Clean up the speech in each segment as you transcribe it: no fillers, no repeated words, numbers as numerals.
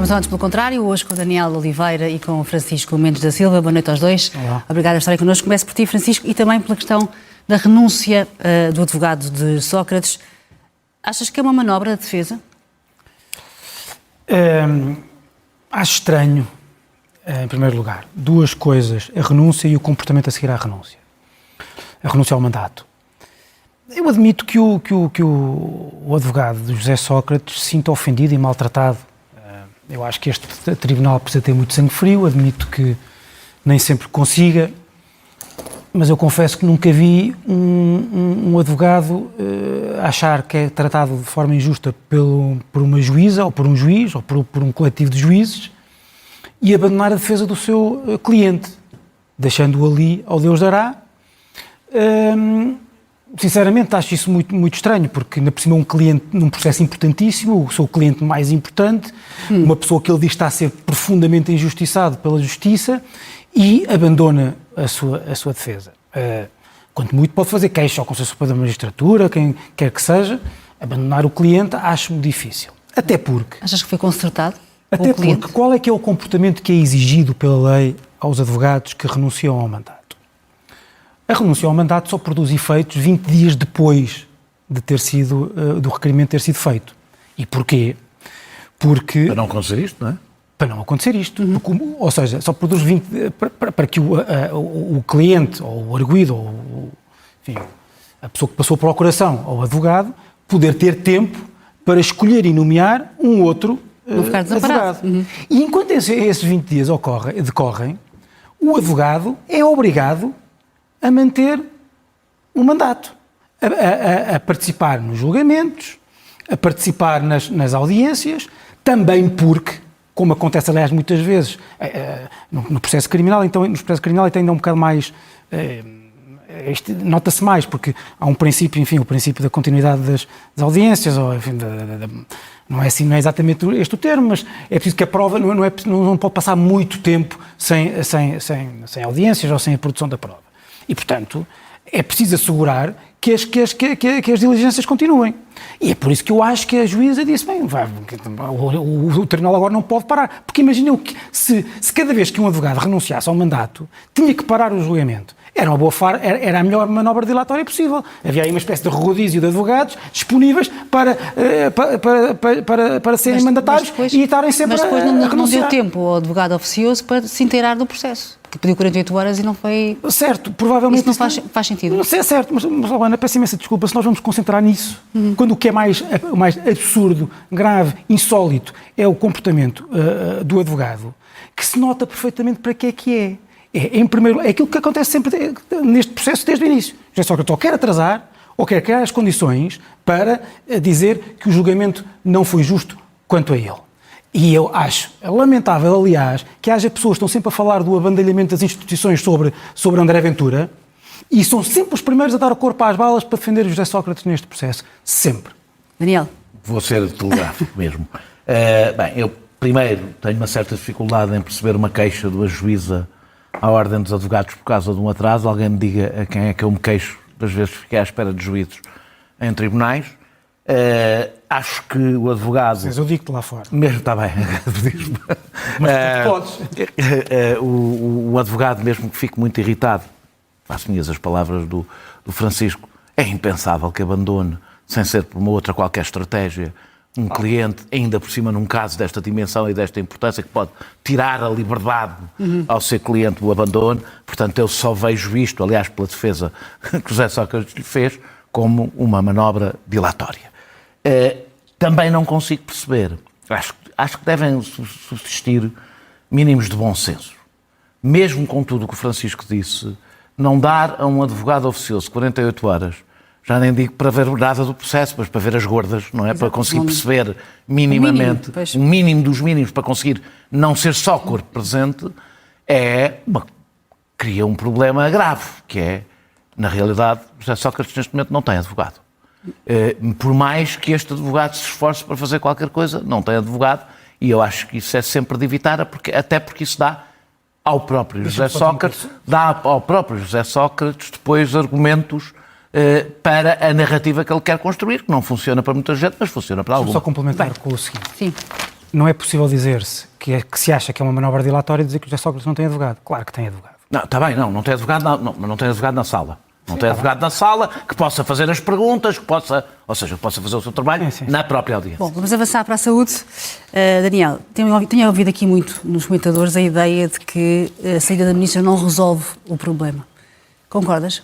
Estamos antes pelo contrário, hoje com o Daniel Oliveira e com o Francisco Mendes da Silva. Boa noite aos dois. Olá. Obrigada por estarem connosco. Começo por ti, Francisco, e também pela questão da renúncia do advogado de Sócrates. Achas que é uma manobra de defesa? Acho estranho, em primeiro lugar, duas coisas: a renúncia e o comportamento a seguir à renúncia. A renúncia ao mandato. Eu admito que o advogado de José Sócrates se sinta ofendido e maltratado. Eu acho que este tribunal precisa ter muito sangue frio, admito que nem sempre consiga, mas eu confesso que nunca vi um advogado achar que é tratado de forma injusta por uma juíza, ou por um juiz, ou por um coletivo de juízes, e abandonar a defesa do seu cliente, deixando-o ali ao Deus dará. Sinceramente, acho isso muito, muito estranho, porque ainda por cima é um cliente num processo importantíssimo, o seu cliente mais importante, uma pessoa que ele diz está a ser profundamente injustiçado pela justiça, e abandona a sua defesa. Quanto muito pode fazer queixa ao Conselho Superior da Magistratura, quem quer que seja, abandonar o cliente acho-me difícil. Até porque... Achas que foi consertado? Até porque qual é que é o comportamento que é exigido pela lei aos advogados que renunciam ao mandato? A renúncia ao mandato só produz efeitos 20 dias depois de ter sido, do requerimento ter sido feito. E porquê? Porque... Para não acontecer isto, não é? Para não acontecer isto. Porque, ou seja, só produz 20... Para que o cliente, ou o arguido, ou enfim, a pessoa que passou a procuração, ou o advogado, poder ter tempo para escolher e nomear um outro advogado. E enquanto esses 20 dias decorrem, o advogado é obrigado a manter o mandato, a participar nos julgamentos, a participar nas audiências, também porque, como acontece aliás muitas vezes no processo criminal, então no processo criminal ainda é um bocado mais, nota-se mais, porque há um princípio, enfim, o princípio da continuidade das audiências, ou enfim, não é exatamente este o termo, mas é preciso que a prova não pode passar muito tempo sem audiências ou sem a produção da prova. E, portanto, é preciso assegurar que as diligências continuem. E é por isso que eu acho que a juíza disse, bem, o tribunal agora não pode parar. Porque imaginem que se cada vez que um advogado renunciasse ao mandato, tinha que parar o julgamento. Era a melhor manobra dilatória possível. Havia aí uma espécie de rodízio de advogados disponíveis para serem mandatários e estarem sempre a renunciar. Mas depois não deu tempo ao advogado oficioso para se inteirar do processo. Que pediu 48 horas e não foi... Certo, provavelmente... Isso não faz sentido. Não sei, é certo, mas Ana, peço imensa desculpa, se nós vamos concentrar nisso, quando o que é mais absurdo, grave, insólito, é o comportamento do advogado, que se nota perfeitamente para que é. Em primeiro, é aquilo que acontece sempre neste processo desde o início. José Sócrates ou quer atrasar, ou quer criar as condições para dizer que o julgamento não foi justo quanto a ele. E eu acho lamentável, aliás, que haja pessoas que estão sempre a falar do abandalhamento das instituições sobre André Ventura e são sempre os primeiros a dar o corpo às balas para defender o José Sócrates neste processo. Sempre. Daniel. Vou ser telegráfico mesmo. Bem, eu primeiro tenho uma certa dificuldade em perceber uma queixa de uma juíza à Ordem dos Advogados por causa de um atraso. Alguém me diga a quem é que eu me queixo das vezes que fiquei à espera de juízos em tribunais. Acho que o advogado... Mas eu digo-te lá fora. Mesmo, está bem. Mas tu podes. O advogado, mesmo que fique muito irritado, faço minhas as palavras do Francisco, é impensável que abandone, sem ser por uma outra qualquer estratégia, um cliente, ainda por cima num caso desta dimensão e desta importância, que pode tirar a liberdade ao seu cliente o abandono. Portanto, eu só vejo isto, aliás, pela defesa que José Sócrates lhe fez, como uma manobra dilatória. Também não consigo perceber. Acho que devem subsistir mínimos de bom senso. Mesmo com tudo o que o Francisco disse, não dar a um advogado oficioso 48 horas, já nem digo para ver nada do processo, mas para ver as gordas, não é? Exato. Para conseguir perceber minimamente, o mínimo dos mínimos, para conseguir não ser só corpo presente, cria um problema grave, que é, na realidade, José Sócrates neste momento não tem advogado. Por mais que este advogado se esforce para fazer qualquer coisa, não tem advogado, e eu acho que isso é sempre de evitar, até porque isso dá ao próprio José Sócrates, depois argumentos para a narrativa que ele quer construir, que não funciona para muita gente, mas funciona para alguns. Só complementar com o seguinte. Sim. não é possível dizer-se que se acha que é uma manobra dilatória e dizer que o José Sócrates não tem advogado. Claro que tem advogado. Não, está bem, não tem advogado, não tem advogado na sala. Não tem advogado na sala que possa fazer as perguntas, que possa fazer o seu trabalho na própria audiência. Bom, vamos avançar para a saúde. Daniel, tenho ouvido aqui muito nos comentadores a ideia de que a saída da ministra não resolve o problema. Concordas?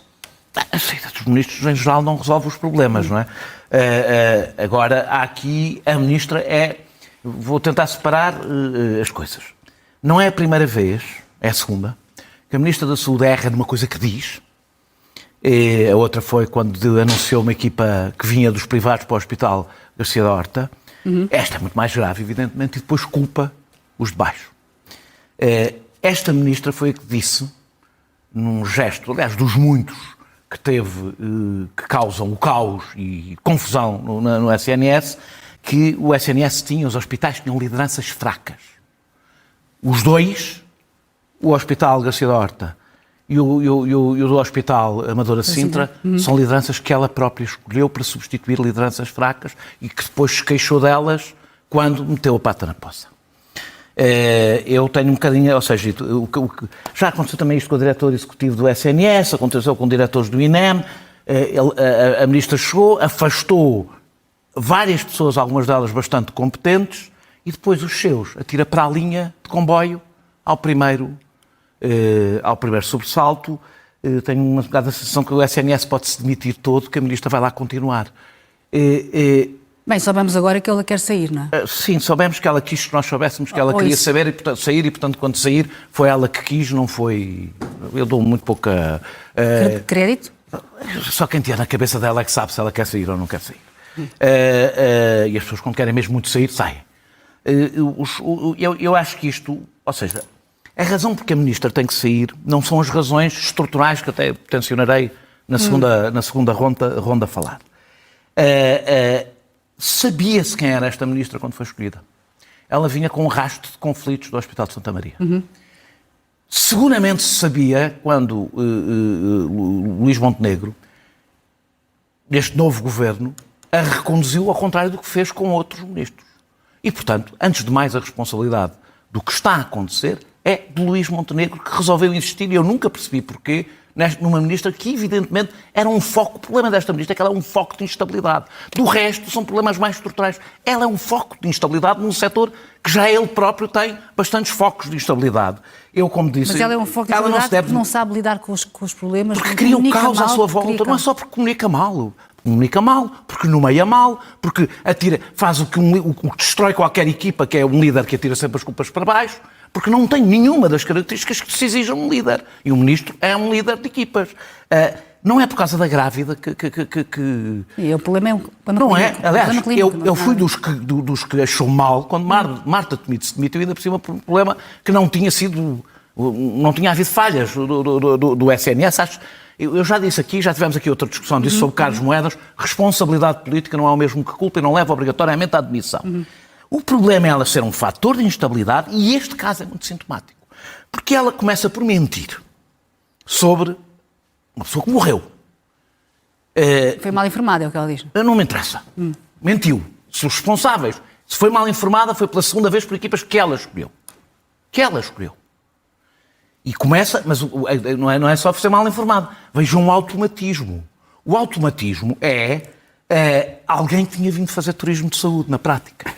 A saída dos ministros, em geral, não resolve os problemas, não é? Agora, há aqui, a ministra Vou tentar separar as coisas. Não é a primeira vez, é a segunda, que a ministra da Saúde erra numa coisa que diz. A outra foi quando anunciou uma equipa que vinha dos privados para o Hospital Garcia da Horta. Esta é muito mais grave, evidentemente, e depois culpa os de baixo. Esta ministra foi a que disse, num gesto, aliás, dos muitos que que causam o caos e confusão no SNS, que o SNS tinha, os hospitais tinham lideranças fracas. Os dois, o Hospital Garcia da Horta e o do Hospital Amadora Sintra, são lideranças que ela própria escolheu para substituir lideranças fracas e que depois se queixou delas quando meteu a pata na poça. Eu tenho um bocadinho, ou seja, já aconteceu também isto com o diretor executivo do SNS, aconteceu com diretores do INEM, a ministra chegou, afastou várias pessoas, algumas delas bastante competentes, e depois os seus atira para a linha de comboio ao primeiro sobressalto. Tenho uma bocada sensação que o SNS pode-se demitir todo, que a ministra vai lá continuar. Bem, soubemos agora que ela quer sair, não é? Sim, soubemos que ela quis que nós soubéssemos que ela queria saber e, portanto, sair, e, portanto, quando sair, foi ela que quis, não foi... Eu dou muito pouca... Crédito? Só quem tinha na cabeça dela é que sabe se ela quer sair ou não quer sair. E as pessoas, quando querem mesmo muito sair, saem. Eu acho que isto... Ou seja, a razão porque a ministra tem que sair não são as razões estruturais que até tensionarei na segunda ronda a falar. Sabia-se quem era esta ministra quando foi escolhida. Ela vinha com um rastro de conflitos do Hospital de Santa Maria. Seguramente se sabia quando Luís Montenegro, neste novo governo, a reconduziu ao contrário do que fez com outros ministros. E, portanto, antes de mais, a responsabilidade do que está a acontecer é de Luís Montenegro, que resolveu insistir, e eu nunca percebi porquê, numa ministra que, evidentemente, era um foco. O problema desta ministra é que ela é um foco de instabilidade. Do resto, são problemas mais estruturais. Ela é um foco de instabilidade num setor que já ele próprio tem bastantes focos de instabilidade. Eu, como disse... Mas ela é um foco de instabilidade porque não sabe lidar com os problemas. Porque cria o caos à sua volta. Não é só porque comunica mal. Comunica mal, porque nomeia mal, porque faz o que destrói qualquer equipa, que é um líder que atira sempre as culpas para baixo, porque não tem nenhuma das características que se exige a um líder. E o ministro é um líder de equipas. Não é por causa da grávida que... E o problema é um problema não clínico. É? Aliás, eu fui dos que achou mal quando Marta Temido se demitiu, ainda por cima por um problema que não tinha havido falhas do SNS. Eu já disse aqui, já tivemos aqui outra discussão disso sobre Carlos Moedas, responsabilidade política não é o mesmo que culpa e não leva obrigatoriamente à admissão. O problema é ela ser um fator de instabilidade e este caso é muito sintomático. Porque ela começa por mentir sobre uma pessoa que morreu. Foi mal informada, é o que ela diz. Não me interessa. Mentiu. Se os responsáveis, se foi mal informada, foi pela segunda vez por equipas que ela escolheu. E começa, mas não é só ser mal informado. Vejam um automatismo. O automatismo é alguém que tinha vindo fazer turismo de saúde, na prática.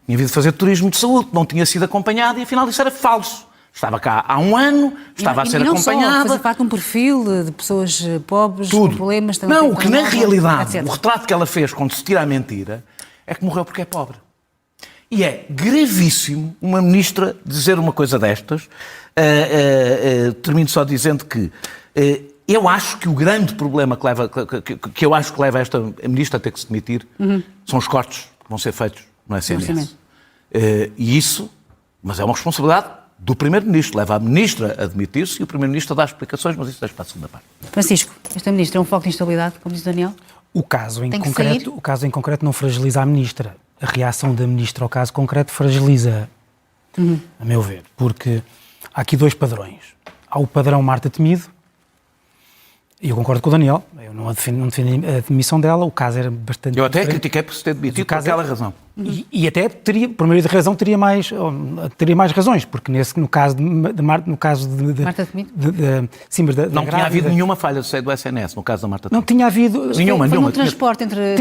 Tinha vindo fazer turismo de saúde, não tinha sido acompanhado e afinal isso era falso. Estava cá há um ano, estava a ser acompanhada. Fazer parte de um perfil de pessoas pobres, com problemas... Não, o que na realidade, o retrato que ela fez quando se tira a mentira, é que morreu porque é pobre. E é gravíssimo uma ministra dizer uma coisa destas. Termino só dizendo que eu acho que o grande problema que leva esta ministra a ter que se demitir são os cortes que vão ser feitos no SNS. Mas é uma responsabilidade do Primeiro-Ministro. Leva a ministra a demitir-se e o Primeiro-Ministro a dar explicações, mas isso deixa para a segunda parte. Francisco, esta ministra é um foco de instabilidade, como diz Daniel? O caso em concreto não fragiliza a ministra. A reação da ministra ao caso concreto fragiliza, a meu ver, porque há aqui dois padrões. Há o padrão Marta Temido E eu concordo com o Daniel, eu não defendi a demissão dela, o caso era bastante Eu até diferente. critiquei por se ter demitido por aquela razão. E até teria, por meio de razão, teria mais razões, porque no caso de Marta Temido? Sim, mas Não tinha havido nenhuma falha do seio do SNS, no caso da Marta Não Temido. tinha havido... Nenhuma. Foi no transporte entre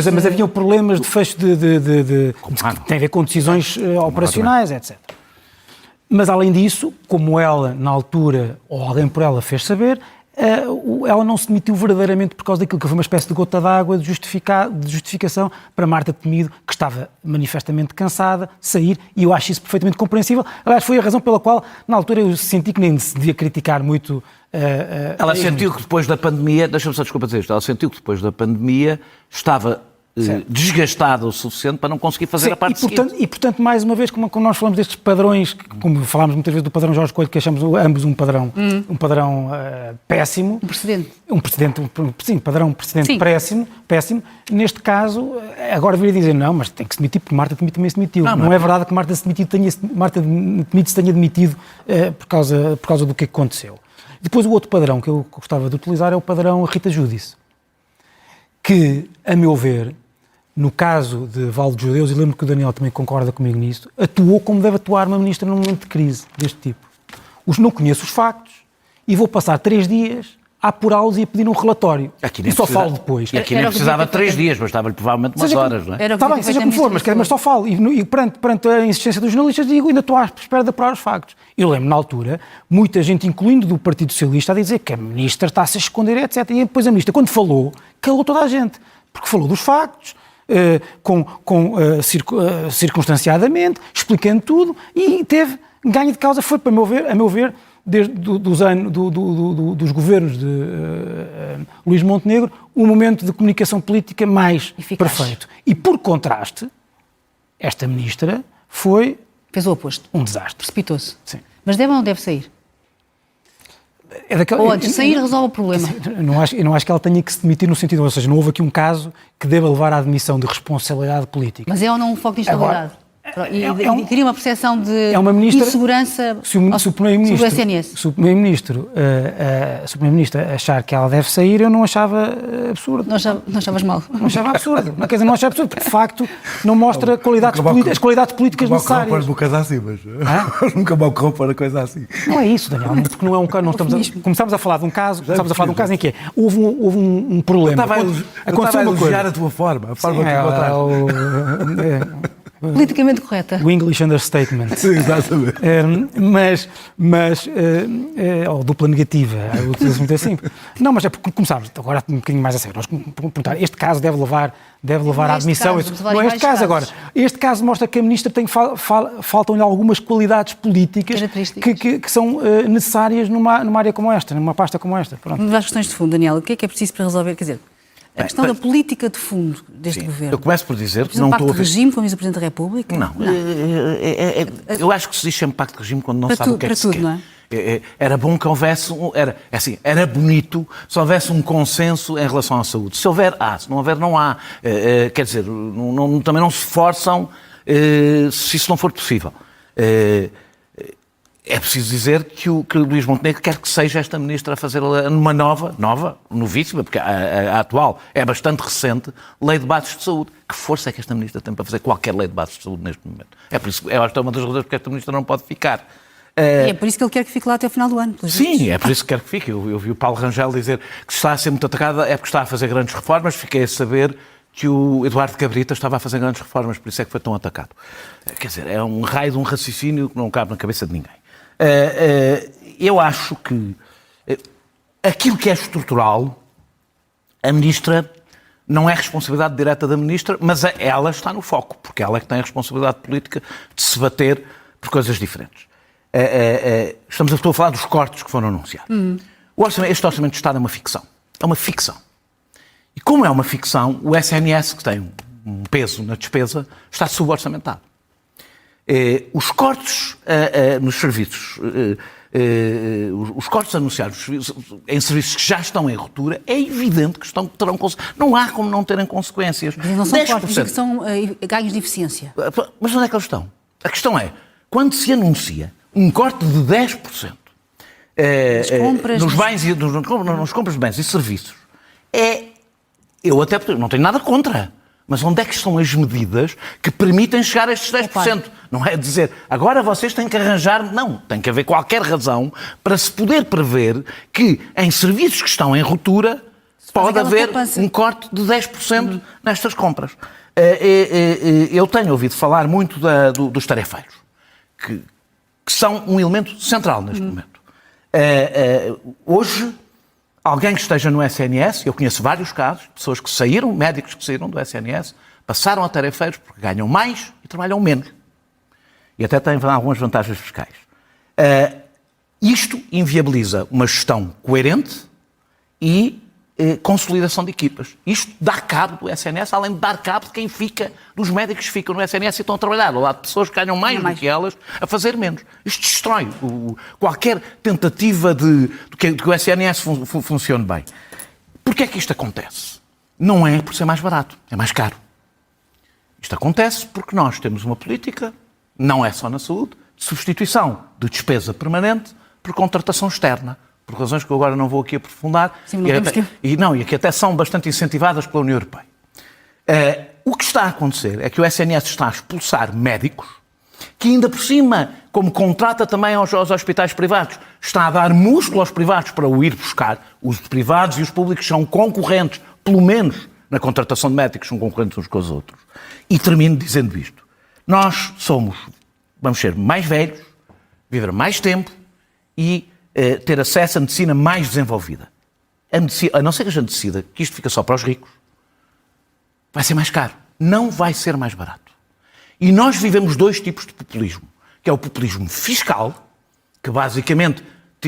mas haviam problemas de fecho que tem a ver com decisões operacionais, etc. Mas, além disso, como ela, na altura, ou alguém por ela fez saber, ela não se demitiu verdadeiramente por causa daquilo que foi uma espécie de gota d'água de justificação para Marta Temido, que estava manifestamente cansada, sair, e eu acho isso perfeitamente compreensível. Aliás, foi a razão pela qual, na altura, eu senti que nem se devia criticar muito... Ela sentiu que depois da pandemia, deixa-me só desculpa dizer isto, ela sentiu que depois da pandemia estava desgastada o suficiente para não conseguir fazer a parte seguinte. E, portanto, mais uma vez, como nós falamos destes padrões, como falámos muitas vezes do padrão Jorge Coelho, que achamos ambos um padrão péssimo. Um precedente péssimo. Neste caso, agora viria dizer, não, mas tem que se demitir porque Marta Temido também se demitiu. Não é verdade que Marta Temido se tenha demitido por causa do que aconteceu. Depois, o outro padrão que eu gostava de utilizar é o padrão Rita Giudice, que, a meu ver, no caso de Val de Judeus, e lembro que o Daniel também concorda comigo nisso, atuou como deve atuar uma ministra num momento de crise deste tipo. Não conheço os factos e vou passar 3 dias a apurá-los e a pedir um relatório. E só falo depois. E aqui nem precisava de 3 dias, bastava-lhe provavelmente umas horas, não é? Está bem, seja como for, mas só falo. E perante a insistência dos jornalistas, digo, ainda estou à espera de apurar os factos. Eu lembro, na altura, muita gente, incluindo do Partido Socialista, a dizer que a ministra está-se a esconder, etc. E depois a ministra, quando falou, calou toda a gente. Porque falou dos factos, circunstanciadamente, explicando tudo, e teve ganho de causa. Foi, a meu ver, desde dos governos de Luís Montenegro, um momento de comunicação política mais eficaz. Perfeito. E, por contraste, esta ministra fez o oposto. Um desastre. Precipitou-se. Sim. Mas deve ou não deve sair? Ou antes, sair resolve o problema. Eu não acho que ela tenha que se demitir no sentido, ou seja, não houve aqui um caso que deva levar à admissão de responsabilidade política. Mas é ou não um foco de instabilidade? E cria uma percepção de insegurança sobre o SNS. Se o Primeiro-Ministro achar que ela deve sair, eu não achava absurdo. Não achavas mal? Não achava absurdo. Quer dizer, não achava absurdo, porque de facto não mostra as qualidades políticas necessárias. Nunca mal assim, mas nunca mal correu para coisa assim. Não é isso, Daniel, porque não é um caso. Começámos a falar de um caso, em que houve um problema. Aconteceu uma coisa. A tua forma, a forma que encontraste. Politicamente correta. O English understatement. Exatamente. Ou dupla negativa, utilizo muito assim. Não, mas é porque começámos, agora um bocadinho mais a sério, nós perguntar, este caso deve levar à admissão. Não é este caso agora. Este caso mostra que a ministra faltam-lhe algumas qualidades políticas que são necessárias numa área como esta, numa pasta como esta. Pronto. Várias questões de fundo, Daniel. O que é preciso para resolver? Quer dizer, a questão da política de fundo deste governo. Eu começo por dizer que não estou a ver... de regime, como diz o Presidente da República? Não. Eu acho que se diz sempre pacto de regime quando não sabe o que é que se quer. Não é? Era bom que houvesse... Era bonito se houvesse um consenso em relação à saúde. Se houver, há. Se não houver, não há. Quer dizer, também não se forçam se isso não for possível. É preciso dizer que o Luís Montenegro quer que seja esta ministra a fazer uma novíssima, porque a atual é bastante recente, lei de bases de saúde. Que força é que esta ministra tem para fazer qualquer lei de bases de saúde neste momento? É por isso, eu acho que é uma das razões porque esta ministra não pode ficar. E é por isso que ele quer que fique lá até o final do ano. Sim, é por isso que quer que fique. Eu vi o Paulo Rangel dizer que está a ser muito atacada é porque está a fazer grandes reformas. Fiquei a saber que o Eduardo Cabrita estava a fazer grandes reformas, por isso é que foi tão atacado. Quer dizer, é um raio de um raciocínio que não cabe na cabeça de ninguém. Eu acho que aquilo que é estrutural, a ministra não é responsabilidade direta da ministra, mas ela está no foco, porque ela é que tem a responsabilidade política de se bater por coisas diferentes. Estou a falar dos cortes que foram anunciados. Este orçamento de Estado é uma ficção. É uma ficção. E como é uma ficção, o SNS, que tem um peso na despesa, está suborçamentado. Os cortes nos serviços, os cortes anunciados em serviços que já estão em ruptura, é evidente que terão consequências. Não há como não terem consequências. Mas não são cortes, que são ganhos de eficiência. Mas onde é que eles estão? A questão é, quando se anuncia um corte de 10% compras, nos bens e nas compras de bens e serviços, eu até não tenho nada contra, mas onde é que estão as medidas que permitem chegar a estes 10%? Não é dizer, agora vocês têm que arranjar... Não, tem que haver qualquer razão para se poder prever que em serviços que estão em ruptura pode haver um corte de 10% nestas compras. Eu tenho ouvido falar muito dos tarefeiros, que são um elemento central neste momento. Hoje, alguém que esteja no SNS, eu conheço vários casos, pessoas que saíram, médicos que saíram do SNS, passaram a tarefeiros porque ganham mais e trabalham menos. E até têm algumas vantagens fiscais. Isto inviabiliza uma gestão coerente e consolidação de equipas. Isto dá cabo do SNS, além de dar cabo de quem fica, dos médicos que ficam no SNS e estão a trabalhar, ao lado de pessoas que ganham mais do que elas, a fazer menos. Isto destrói qualquer tentativa de que o SNS funcione bem. Porquê é que isto acontece? Não é por ser mais barato, é mais caro. Isto acontece porque nós temos uma política, não é só na saúde, de substituição de despesa permanente por contratação externa, por razões que eu agora não vou aqui aprofundar, Sim, e que até são bastante incentivadas pela União Europeia. O que está a acontecer é que o SNS está a expulsar médicos, que ainda por cima, como contrata também aos hospitais privados, está a dar músculo aos privados para o ir buscar. Os privados e os públicos são concorrentes, pelo menos na contratação de médicos, são concorrentes uns com os outros. E termino dizendo isto. Nós vamos ser mais velhos, viver mais tempo e ter acesso à medicina mais desenvolvida. A não ser que a gente decida que isto fica só para os ricos, vai ser mais caro. Não vai ser mais barato. E nós vivemos dois tipos de populismo, que é o populismo fiscal, que basicamente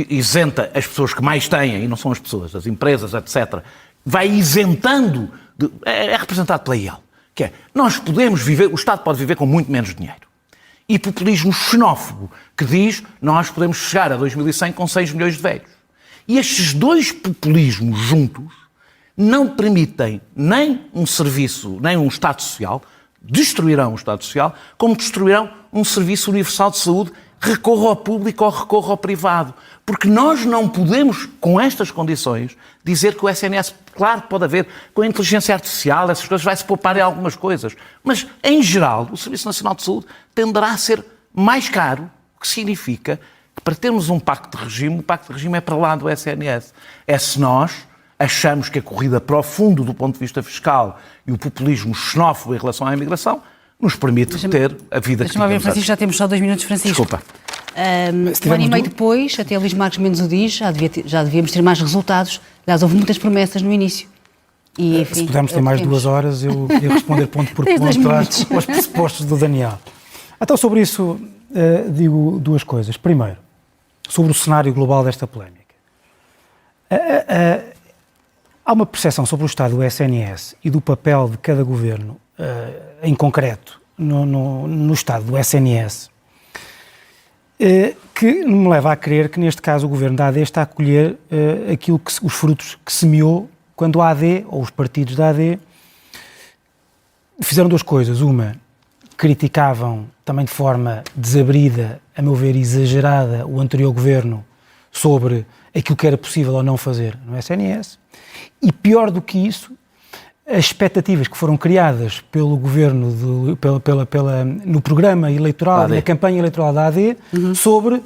isenta as pessoas que mais têm, e não são as pessoas, as empresas, etc., vai isentando, é representado pela IEL, que é, nós podemos viver, o Estado pode viver com muito menos dinheiro. E populismo xenófobo, que diz nós podemos chegar a 2100 com 6 milhões de velhos. E estes dois populismos juntos não permitem nem um serviço, nem um Estado Social, destruirão o Estado Social, como destruirão um serviço universal de saúde, recorra ao público ou recorra ao privado. Porque nós não podemos, com estas condições, dizer que o SNS, claro, pode haver, com a inteligência artificial, essas coisas, vai-se poupar em algumas coisas. Mas, em geral, o Serviço Nacional de Saúde tenderá a ser mais caro, o que significa que, para termos um pacto de regime, o pacto de regime é para lá do SNS. É se nós achamos que a corrida para o fundo do ponto de vista fiscal e o populismo xenófobo em relação à imigração nos permite ter a vida que Deixa-me ver, Francisco, já temos só 2 minutos, Francisco. Desculpa. Um ano e meio depois, até Luís Marques Mendes o diz, já devíamos ter mais resultados. Aliás, houve muitas promessas no início. E, enfim, se pudermos ter mais 2 horas, eu ia responder ponto por ponto aos pressupostos do Daniel. Então, sobre isso, digo 2 coisas. Primeiro, sobre o cenário global desta polémica. Há uma percepção sobre o estado do SNS e do papel de cada governo, em concreto, no estado do SNS, que me leva a crer que, neste caso, o governo da AD está a colher os frutos que semeou quando a AD, ou os partidos da AD, fizeram 2 coisas. Uma, criticavam também de forma desabrida, a meu ver, exagerada, o anterior governo sobre aquilo que era possível ou não fazer no SNS. E pior do que isso, as expectativas que foram criadas pelo governo, no programa eleitoral, na campanha eleitoral da AD, sobre,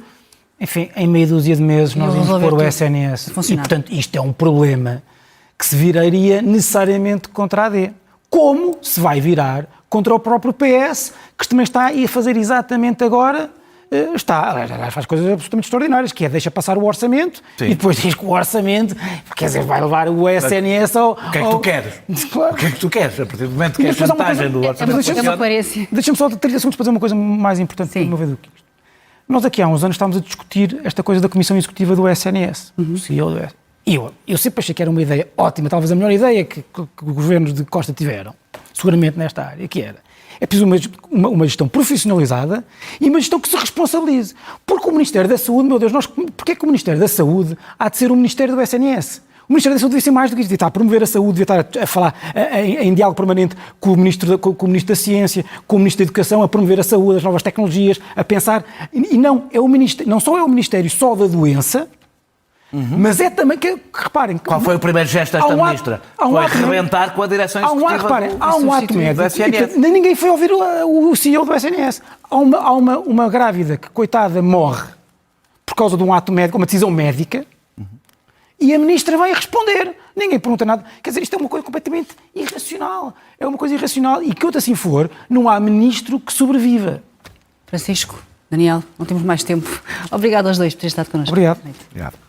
enfim, em meia dúzia de meses nós vamos pôr o SNS. E, portanto, isto é um problema que se viraria necessariamente contra a AD. Como se vai virar contra o próprio PS, que também está a fazer exatamente agora... faz coisas absolutamente extraordinárias, que é deixa passar o orçamento. Sim. E depois diz que o orçamento, quer dizer, vai levar o SNS ao... O que é que tu queres? Claro. O que é que tu queres? A partir do momento que é a vantagem do orçamento... É uma coerência. Deixa-me só 30 segundos fazer uma coisa mais importante para uma vez do que isto. Nós aqui há uns anos estávamos a discutir esta coisa da Comissão Executiva do SNS. E eu sempre achei que era uma ideia ótima, talvez a melhor ideia que os governos de Costa tiveram, seguramente nesta área, que era... É preciso uma gestão profissionalizada e uma gestão que se responsabilize. Porque o Ministério da Saúde, meu Deus, porque é que o Ministério da Saúde há de ser o Ministério do SNS? O Ministério da Saúde devia ser mais do que isso, devia estar a promover a saúde, devia estar a falar em diálogo permanente com o Ministro da Ciência, com o Ministro da Educação, a promover a saúde, as novas tecnologias, a pensar... E não, não só é o Ministério só da doença, Mas é também que reparem... Qual foi o primeiro gesto desta ministra? Foi arrebentar com a direção executiva há um ato médico. do SNS. Ninguém foi ouvir o CEO do SNS. Há uma grávida que, coitada, morre por causa de um ato médico, uma decisão médica, e a ministra vai responder. Ninguém pergunta nada. Quer dizer, isto é uma coisa completamente irracional. É uma coisa irracional. E que assim for, não há ministro que sobreviva. Francisco, Daniel, não temos mais tempo. Obrigado aos dois por terem estado connosco. Obrigado. Obrigado.